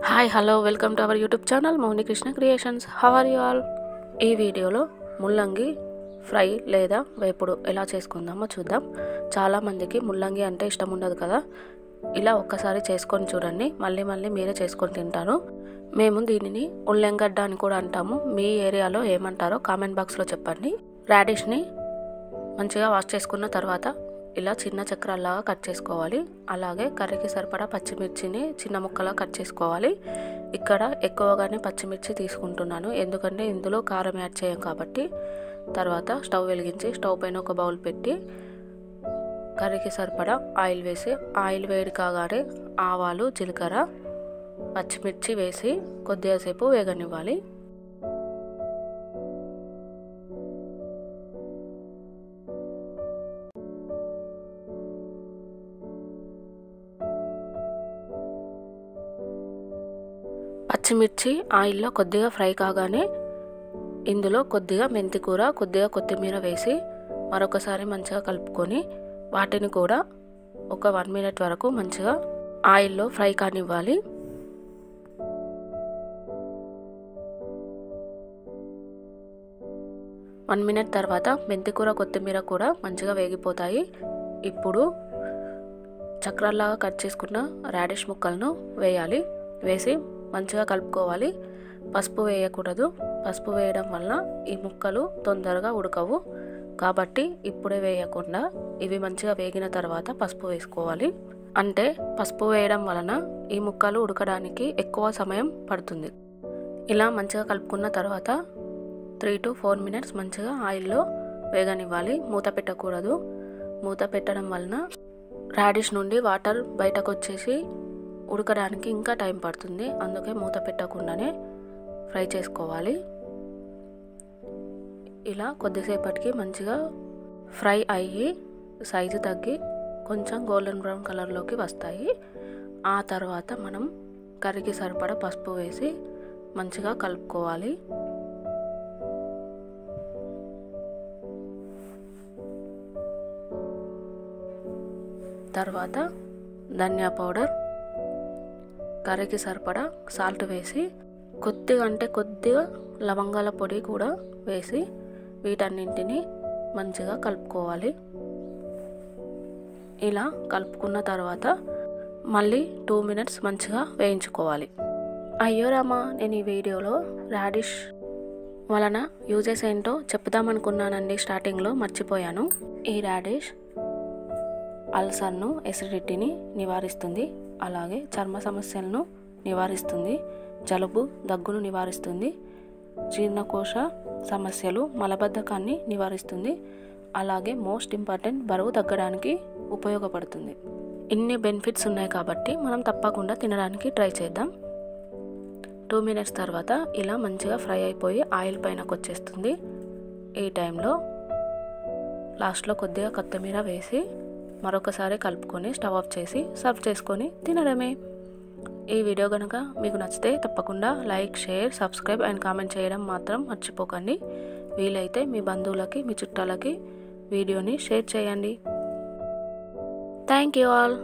Hi hello welcome to our YouTube channel Mouni Krishna creations. How are you all? ఈ వీడియోలో ముల్లంగి fry లేదా వేపుడు ఎలా చేసుకుందామో చూద్దాం. చాలామందికి ముల్లంగి అంటే ఇష్టం ఉండదు కదా. ఇలా ఒక్కసారి చేసుకొని చూడండి, మళ్ళీ మీరే చేసుకొని తింటారు. మేము దీనిని ఉల్లెంగడ్డ అని కూడా అంటాము. మీ ఏరియాలో ఏమంటారో కామెంట్ బాక్స్లో చెప్పండి. రాడిష్ని మంచిగా వాష్ చేసుకున్న తర్వాత ఇలా చిన్న చక్రాల్లాగా కట్ చేసుకోవాలి. అలాగే కర్రీకి సరిపడా పచ్చిమిర్చిని చిన్న ముక్కలా కట్ చేసుకోవాలి. ఇక్కడ ఎక్కువగానే పచ్చిమిర్చి తీసుకుంటున్నాను, ఎందుకంటే ఇందులో కారం యాడ్ చేయం కాబట్టి. తర్వాత స్టవ్ వెలిగించి స్టవ్ పైన ఒక బౌల్ పెట్టి కర్రీకి సరిపడా ఆయిల్ వేసి, ఆయిల్ వేడి కాగానే ఆవాలు, జీలకర్ర, పచ్చిమిర్చి వేసి కొద్దిగా సేపు వేగనివ్వాలి. పచ్చిమిర్చి ఆయిల్లో కొద్దిగా ఫ్రై కాగానే ఇందులో కొద్దిగా మెంతికూర, కొద్దిగా కొత్తిమీర వేసి మరొకసారి మంచిగా కలుపుకొని వాటిని కూడా ఒక 1 మినిట్ వరకు మంచిగా ఆయిల్లో ఫ్రై కానివ్వాలి. వన్ మినిట్ తర్వాత మెంతికూర, కొత్తిమీర కూడా మంచిగా వేగిపోతాయి. ఇప్పుడు చక్రాల్లాగా కట్ చేసుకున్న రాడిష్ ముక్కలను వేయాలి. వేసి మంచిగా కలుపుకోవాలి. పసుపు వేయకూడదు, పసుపు వేయడం వల్ల ఈ ముక్కలు తొందరగా ఉడకవు కాబట్టి ఇప్పుడే వేయకుండా ఇవి మంచిగా వేగిన తర్వాత పసుపు వేసుకోవాలి. అంటే పసుపు వేయడం వలన ఈ ముక్కలు ఉడకడానికి ఎక్కువ సమయం పడుతుంది. ఇలా మంచిగా కలుపుకున్న తర్వాత 3 to 4 మినిట్స్ మంచిగా ఆయిల్లో వేగనివ్వాలి. మూత పెట్టకూడదు. మూత పెట్టడం వలన రాడిష్ నుండి వాటర్ బయటకు వచ్చేసి ఉడకడానికి ఇంకా టైం పడుతుంది. అందుకే మూత పెట్టకుండానే ఫ్రై చేసుకోవాలి. ఇలా కొద్దిసేపటికి మంచిగా ఫ్రై అయ్యి సైజు తగ్గి కొంచెం గోల్డెన్ బ్రౌన్ కలర్లోకి వస్తాయి. ఆ తర్వాత మనం కర్రీకి సరిపడా పసుపు వేసి మంచిగా కలుపుకోవాలి. తర్వాత ధనియా పౌడర్, కర్రీకి సరిపడా సాల్ట్ వేసి కొద్దిగా లవంగాల పొడి కూడా వేసి వీటన్నింటినీ మంచిగా కలుపుకోవాలి. ఇలా కలుపుకున్న తర్వాత మళ్ళీ 2 మినిట్స్ మంచిగా వేయించుకోవాలి. అయ్యో రామా, నేను ఈ వీడియోలో రాడిష్ వలన యూజెస్ ఏంటో చెప్దామనుకున్నానండి. స్టార్టింగ్లో మర్చిపోయాను. ఈ రాడిష్ అల్సర్ను, ఎసిడిటీని నివారిస్తుంది. అలాగే చర్మ సమస్యలను నివారిస్తుంది. జలుబు, దగ్గును నివారిస్తుంది. జీర్ణకోశ సమస్యలు, మలబద్ధకాన్ని నివారిస్తుంది. అలాగే మోస్ట్ ఇంపార్టెంట్, బరువు తగ్గడానికి ఉపయోగపడుతుంది. ఇన్ని బెనిఫిట్స్ ఉన్నాయి కాబట్టి మనం తప్పకుండా తినడానికి ట్రై చేద్దాం. 2 మినిట్స్ తర్వాత ఇలా మంచిగా ఫ్రై అయిపోయి ఆయిల్ పైనకు వచ్చేస్తుంది. ఈ టైంలో లాస్ట్లో కొద్దిగా కొత్తిమీర వేసి మరొకసారి కలుపుకొని స్టవ్ ఆఫ్ చేసి సర్వ్ చేసుకొని తినడమే. ఈ వీడియో కనుక మీకు నచ్చితే తప్పకుండా like, share, subscribe and comment చేయడం మాత్రం మర్చిపోకండి. వీలైతే మీ బంధువులకి, మీ చుట్టాలకి వీడియోని షేర్ చేయండి. Thank you all.